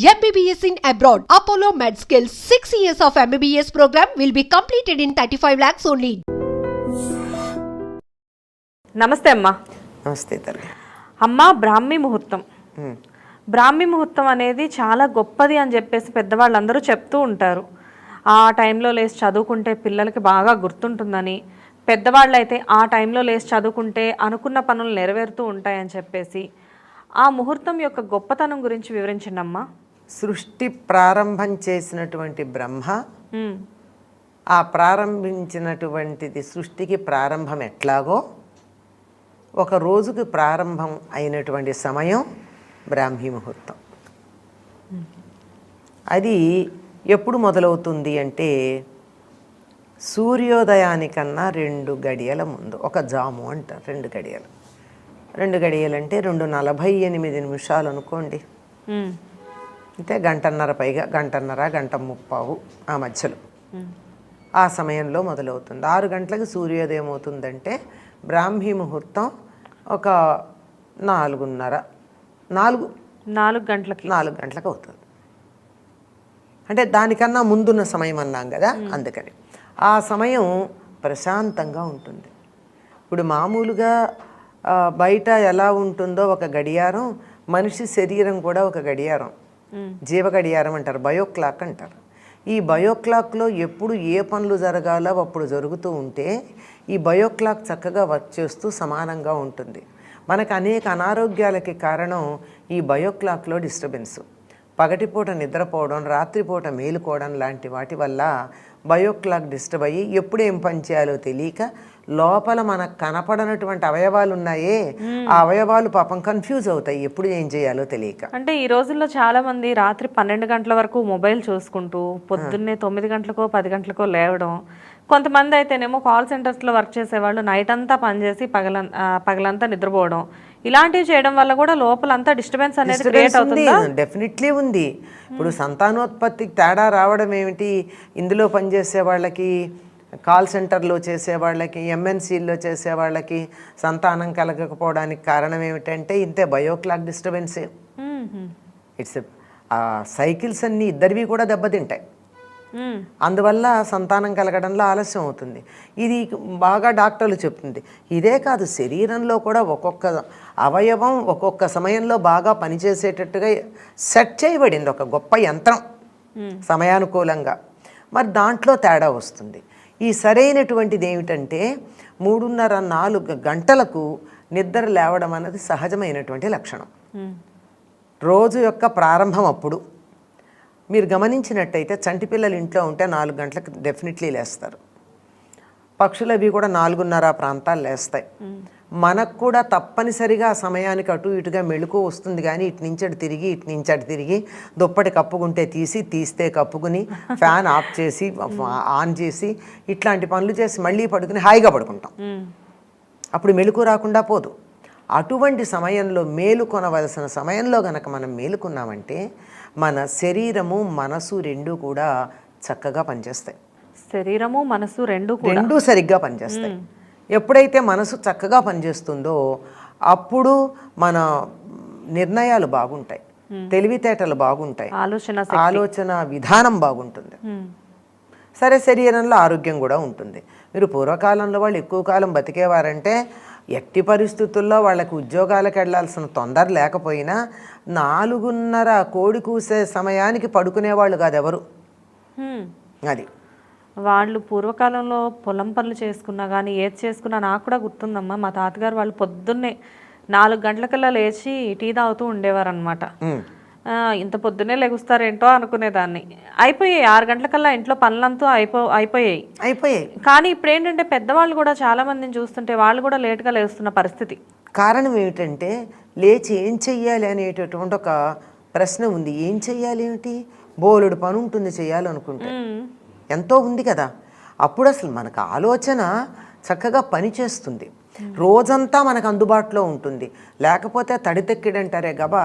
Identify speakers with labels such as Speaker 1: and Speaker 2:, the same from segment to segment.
Speaker 1: MBBS in abroad. Apollo MedSkills 6 years of MBBS program will be completed in 35 lakhs only.
Speaker 2: నమస్తే అమ్మా.
Speaker 3: నమస్తే తల్లి.
Speaker 2: అమ్మ, బ్రాహ్మీ ముహూర్తం. బ్రాహ్మీ ముహూర్తం అనేది చాలా గొప్పది అని చెప్పేసి పెద్దవాళ్ళందరూ చెప్తూ ఉంటారు. ఆ టైంలో లేచి చదువుకుంటే పిల్లలకి బాగా గుర్తుంటుందని, పెద్దవాళ్ళు అయితే ఆ టైంలో లేచి చదువుకుంటే అనుకున్న పనులు నెరవేరుతూ ఉంటాయని చెప్పేసి ఆ ముహూర్తం యొక్క గొప్పతనం గురించి వివరించండి అమ్మా.
Speaker 3: సృష్టి ప్రారంభం చేసినటువంటి బ్రహ్మ ఆ ప్రారంభించినటువంటిది సృష్టికి ప్రారంభం ఎట్లాగో ఒక రోజుకి ప్రారంభం అయినటువంటి సమయం బ్రాహ్మీ ముహూర్తం. అది ఎప్పుడు మొదలవుతుంది అంటే సూర్యోదయానికన్నా 2 గడియల ముందు. ఒక జాము అంటారు. 2 గడియలు అంటే 2:48 అనుకోండి. అంటే గంటన్నర పైగా, గంట ముప్పావు ఆ మధ్యలో ఆ సమయంలో మొదలవుతుంది. 6 గంటలకు సూర్యోదయం అవుతుందంటే బ్రాహ్మీ ముహూర్తం ఒక 4 గంటలకు అవుతుంది. అంటే దానికన్నా ముందున్న సమయం అన్నాం కదా, అందుకని ఆ సమయం ప్రశాంతంగా ఉంటుంది. ఇప్పుడు మామూలుగా బయట ఎలా ఉంటుందో ఒక గడియారం, మనిషి శరీరం కూడా ఒక గడియారం, జీవ గడియారం అంటారు, బయోక్లాక్ అంటారు. ఈ బయోక్లాక్లో ఎప్పుడు ఏ పనులు జరగాలో అప్పుడు జరుగుతూ ఉంటే ఈ బయోక్లాక్ చక్కగా వర్క్ చేస్తూ సమానంగా ఉంటుంది. మనకు అనేక అనారోగ్యాలకి కారణం ఈ బయోక్లాక్లో డిస్టర్బెన్స్. పగటిపూట నిద్రపోవడం, రాత్రిపూట మేలుకోవడం లాంటి వాటి వల్ల బయోక్లాక్ డిస్టర్బ్ అయ్యి ఎప్పుడు ఏం పని చేయాలో తెలియక లోపల మనకు కనపడనటువంటి అవయవాలు ఉన్నాయే, ఆ అవయవాలు పాపం కన్ఫ్యూజ్ అవుతాయి ఎప్పుడు ఏం చేయాలో తెలియక.
Speaker 2: అంటే ఈ రోజుల్లో చాలా మంది రాత్రి 12 గంటల వరకు మొబైల్ చూసుకుంటూ పొద్దున్నే 9 గంటలకో 10 గంటలకో లేవడం. కొంతమంది అయితేనేమో కాల్ సెంటర్స్లో వర్క్ చేసేవాళ్ళు నైట్ అంతా పనిచేసి పగలంతా నిద్రపోవడం. ఇలాంటివి చేయడం వల్ల కూడా లోపలంతా డిస్టర్బెన్స్ అనేది క్రియేట్ అవుతుంది.
Speaker 3: డెఫినెట్లీ ఉంది. ఇప్పుడు సంతానోత్పత్తికి తేడా రావడం ఏమిటి? ఇందులో పనిచేసే వాళ్ళకి, కాల్ సెంటర్లో చేసే వాళ్ళకి, ఎంఎన్సీల్లో చేసే వాళ్ళకి సంతానం కలగకపోవడానికి కారణం ఏమిటంటే ఇంతే, బయోక్లాక్ డిస్టర్బెన్సే. ఇట్స్ సైకిల్స్ అన్నీ ఇద్దరివి కూడా దెబ్బతింటాయి. అందువల్ల సంతానం కలగడంలో ఆలస్యం అవుతుంది. ఇది బాగా డాక్టర్లు చెప్తుంది. ఇదే కాదు, శరీరంలో కూడా ఒక్కొక్క అవయవం ఒక్కొక్క సమయంలో బాగా పనిచేసేటట్టుగా సెట్ చేయబడింది ఒక గొప్ప యంత్రం సమయానుకూలంగా. మరి దాంట్లో తేడా వస్తుంది. ఈ సరైనటువంటిది ఏమిటంటే 3:30-4 గంటలకు నిద్ర లేవడం అన్నది సహజమైనటువంటి లక్షణం. రోజు యొక్క ప్రారంభం అప్పుడు. మీరు గమనించినట్టయితే చంటి పిల్లలు ఇంట్లో ఉంటే 4 గంటలకు డెఫినెట్లీ లేస్తారు. పక్షులు అవి కూడా 4:30 ప్రాంతాలు లేస్తాయి. మనకు కూడా తప్పనిసరిగా ఆ సమయానికి అటు ఇటుగా మెళుకు వస్తుంది. కానీ ఇటు నుంచి అటు తిరిగి దుప్పటి కప్పుకుంటే తీస్తే కప్పుకుని, ఫ్యాన్ ఆఫ్ చేసి ఆన్ చేసి ఇట్లాంటి పనులు చేసి మళ్ళీ పడుకుని హాయిగా పడుకుంటాం. అప్పుడు మెళుకు రాకుండా పోదు. అటువంటి సమయంలో మేలుకొనవలసిన సమయంలో గనక మనం మేలుకున్నామంటే మన శరీరము మనసు 2 కూడా చక్కగా పనిచేస్తాయి.
Speaker 2: శరీరము మనసు 2
Speaker 3: సరిగ్గా పనిచేస్తాయి. ఎప్పుడైతే మనసు చక్కగా పనిచేస్తుందో అప్పుడు మన నిర్ణయాలు బాగుంటాయి, తెలివితేటలు బాగుంటాయి, ఆలోచన విధానం బాగుంటుంది. సరే, శరీరంలో ఆరోగ్యం కూడా ఉంటుంది. మీరు పూర్వకాలంలో వాళ్ళు ఎక్కువ కాలం బతికేవారంటే ఎట్టి పరిస్థితుల్లో వాళ్ళకి ఉద్యోగాలకు వెళ్ళాల్సిన తొందర లేకపోయినా 4:30 కోడి కూసే సమయానికి పడుకునేవాళ్ళు కాదు ఎవరు. అది
Speaker 2: వాళ్ళు పూర్వకాలంలో పొలం పనులు చేసుకున్నా కానీ ఏది చేసుకున్నా నాకు కూడా గుర్తుందమ్మా. మా తాతగారు వాళ్ళు పొద్దున్నే 4 గంటలకల్లా లేచి టీ తాగుతూ ఉండేవారు అనమాట. ఇంత పొద్దున్నే లెగుస్తారేంటో అనుకునేదాన్ని. అయిపోయాయి 6 గంటలకల్లా ఇంట్లో పనులంతా అయిపోయాయి. కానీ ఇప్పుడు ఏంటంటే పెద్దవాళ్ళు కూడా చాలా మందిని చూస్తుంటే వాళ్ళు కూడా లేట్గా లేస్తున్న పరిస్థితి.
Speaker 3: కారణం ఏమిటంటే లేచి ఏం చెయ్యాలి అనేటటువంటి ఒక ప్రశ్న ఉంది. ఏం చెయ్యాలి ఏమిటి? బోలెడు పని ఉంటుంది చేయాలనుకుంటే, ఎంతో ఉంది కదా. అప్పుడు అసలు మనకు ఆలోచన చక్కగా పనిచేస్తుంది. రోజంతా మనకు అందుబాటులో ఉంటుంది. లేకపోతే తడితెక్కిడంటారే, గబా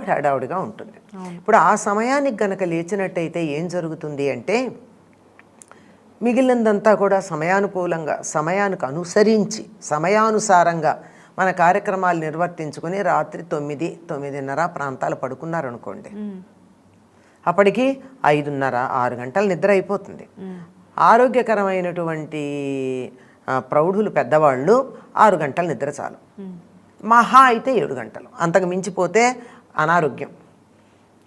Speaker 3: హడావుడిగా ఉంటుంది. ఇప్పుడు ఆ సమయానికి గనక లేచినట్టయితే ఏం జరుగుతుంది అంటే మిగిలినదంతా కూడా సమయానుకూలంగా, సమయానికి అనుసరించి, సమయానుసారంగా మన కార్యక్రమాలు నిర్వర్తించుకొని రాత్రి 9, 9:30 ప్రాంతాలు పడుకున్నారనుకోండి, అప్పటికి 5:30, 6 గంటలు నిద్ర అయిపోతుంది. ఆరోగ్యకరమైనటువంటి ప్రౌఢులు పెద్దవాళ్ళు 6 గంటలు నిద్ర చాలు, మహా అయితే 7 గంటలు, అంతకు మించిపోతే అనారోగ్యం.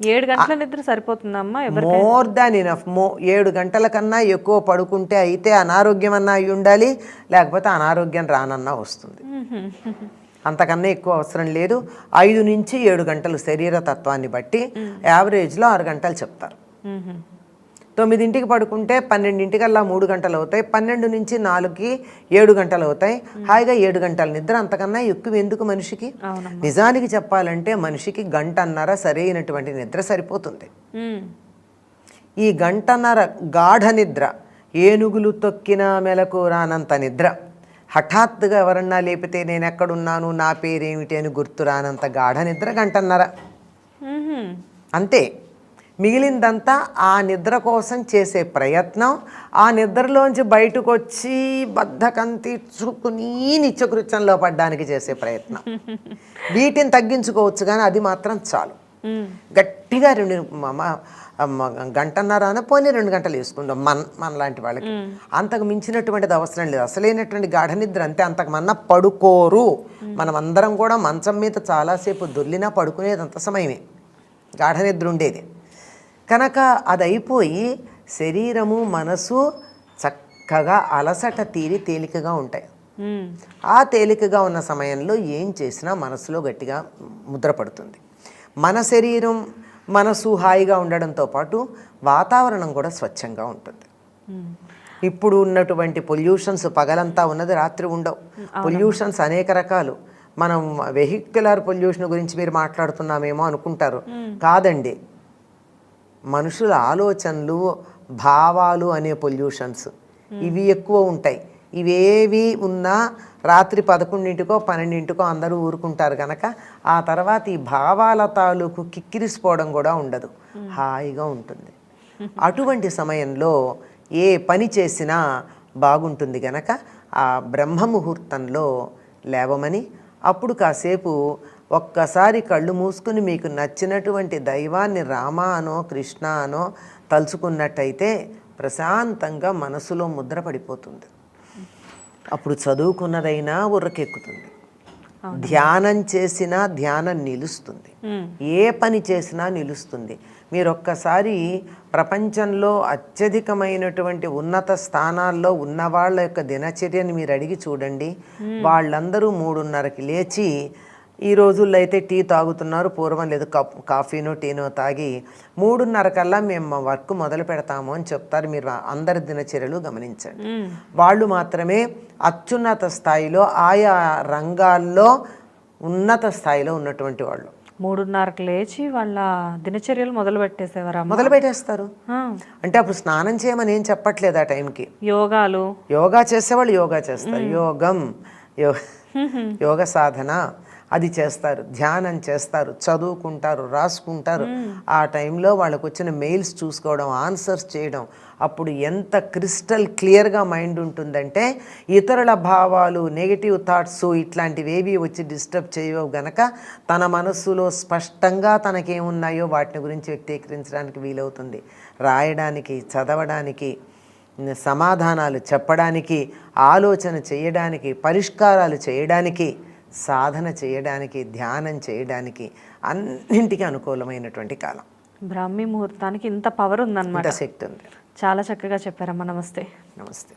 Speaker 2: 7 గంటల నిద్ర సరిపోతుందమ్మా?
Speaker 3: More than enough. 7 గంటల కన్నా ఎక్కువ పడుకుంటే అయితే అనారోగ్యం అన్నా అయి ఉండాలి, లేకపోతే అనారోగ్యం రానన్నా వస్తుంది. అంతకన్నా ఎక్కువ అవసరం లేదు. 5 నుంచి 7 గంటలు శరీర తత్వాన్ని బట్టి యావరేజ్లో 6 గంటలు చెప్తారు. 9ంటికి పడుకుంటే 12ంటికల్లా 3 గంటలు అవుతాయి, 12 నుంచి 4కి 7 గంటలు అవుతాయి. హాయిగా 7 గంటల నిద్ర, అంతకన్నా ఎక్కువ ఎందుకు మనిషికి? నిజానికి చెప్పాలంటే మనిషికి 1.5 గంటన్నర సరైనటువంటి నిద్ర సరిపోతుంది. ఈ 1.5 గంటన్నర గాఢ నిద్ర, ఏనుగులు తొక్కిన మెలకు రానంత నిద్ర, హఠాత్తుగా ఎవరన్నా లేపితే నేను ఎక్కడున్నాను, నా పేరేమిటి అని గుర్తు రానంత గాఢ నిద్ర 1.5 గంటన్నర అంతే. మిగిలిందంతా ఆ నిద్ర కోసం చేసే ప్రయత్నం, ఆ నిద్రలోంచి బయటకు వచ్చి బద్ధకం తీర్చుకుని నిత్యకృత్యంలో పడ్డానికి చేసే ప్రయత్నం. వీటిని తగ్గించుకోవచ్చు, కానీ అది మాత్రం చాలు. గట్టిగా 1.5 గంటన్నర పోనీ 2 గంటలు వేసుకుందాం మన లాంటి వాళ్ళకి. అంతకు మించినటువంటిది అవసరం లేదు. అసలైనటువంటి గాఢ నిద్ర అంతే. అంతకు మన్నా పడుకోరు. మనం అందరం కూడా మంచం మీద చాలాసేపు దొర్లినా పడుకునేది అంత సమయమే గాఢ నిద్ర ఉండేది. కనుక అది అయిపోయి శరీరము మనసు చక్కగా అలసట తీరి తేలికగా ఉంటాయి. ఆ తేలికగా ఉన్న సమయంలో ఏం చేసినా మనసులో గట్టిగా ముద్ర పడుతుంది. మన శరీరం మనసు హాయిగా ఉండడంతో పాటు వాతావరణం కూడా స్వచ్ఛంగా ఉంటుంది. ఇప్పుడు ఉన్నటువంటి పొల్యూషన్స్ పగలంతా ఉన్నది, రాత్రి ఉండవు. పొల్యూషన్స్ అనేక రకాలు. మనం వెహిక్యులర్ పొల్యూషన్ గురించి మీరు మాట్లాడుతున్నామేమో అనుకుంటారు. కాదండి, మనుషుల ఆలోచనలు, భావాలు అనే పొల్యూషన్స్ ఇవి ఎక్కువ ఉంటాయి. ఇవేవి ఉన్నా రాత్రి 11ంటికో 12ంటికో అందరూ ఊరుకుంటారు కనుక ఆ తర్వాత ఈ భావాల తాలూకు కిక్కిరిసిపోవడం కూడా ఉండదు, హాయిగా ఉంటుంది. అటువంటి సమయంలో ఏ పని చేసినా బాగుంటుంది కనుక ఆ బ్రహ్మ ముహూర్తంలో లేవమని, అప్పుడు కాసేపు ఒక్కసారి కళ్ళు మూసుకుని మీకు నచ్చినటువంటి దైవాన్ని రామ అనో కృష్ణ అనో తలుచుకున్నట్టయితే ప్రశాంతంగా మనసులో ముద్ర పడిపోతుంది. అప్పుడు చదువుకున్నదైనా ఉర్రకెక్కుతుంది, ధ్యానం చేసినా ధ్యానం నిలుస్తుంది, ఏ పని చేసినా నిలుస్తుంది. మీరు ఒక్కసారి ప్రపంచంలో అత్యధికమైనటువంటి ఉన్నత స్థానాల్లో ఉన్న వాళ్ళ యొక్క దినచర్యని మీరు అడిగి చూడండి. వాళ్ళందరూ 3:30కి లేచి, ఈ రోజుల్లో అయితే టీ తాగుతున్నారు, పూర్వం లేదు కాఫీనో టీనో తాగి 3:30 కల్లా మేము మా వర్క్ మొదలు పెడతాము అని చెప్తారు. మీరు అందరి దినచర్యలు గమనించండి. వాళ్ళు మాత్రమే అత్యున్నత స్థాయిలో ఆయా రంగాల్లో ఉన్నత స్థాయిలో ఉన్నటువంటి వాళ్ళు.
Speaker 2: 3:30కి లేచి వాళ్ళ దినచర్యలు మొదలు పెట్టేస్తారు.
Speaker 3: అంటే అప్పుడు స్నానం చేయమని ఏం చెప్పట్లేదు ఆ టైంకి.
Speaker 2: యోగా
Speaker 3: చేసేవాళ్ళు యోగా చేస్తారు, యోగ సాధన అది చేస్తారు, ధ్యానం చేస్తారు, చదువుకుంటారు, రాసుకుంటారు. ఆ టైంలో వాళ్ళకు వచ్చిన మెయిల్స్ చూసుకోవడం, ఆన్సర్స్ చేయడం. అప్పుడు ఎంత క్రిస్టల్ క్లియర్గా మైండ్ ఉంటుందంటే ఇతరుల భావాలు, నెగిటివ్ థాట్స్ ఇట్లాంటివేవి వచ్చి డిస్టర్బ్ చేయవు గనక తన మనస్సులో స్పష్టంగా తనకేమున్నాయో వాటిని గురించి వ్యక్తీకరించడానికి వీలవుతుంది. రాయడానికి, చదవడానికి, సమాధానాలు చెప్పడానికి, ఆలోచన చేయడానికి, పరిష్కారాలు చేయడానికి, సాధన చేయడానికి, ధ్యానం చేయడానికి అన్నింటికీ అనుకూలమైనటువంటి కాలం.
Speaker 2: బ్రాహ్మీ ముహూర్తానికి ఇంత పవర్ ఉందన్నమాట,
Speaker 3: శక్తి ఉంది.
Speaker 2: చాలా చక్కగా చెప్పారమ్మా. నమస్తే.
Speaker 3: నమస్తే.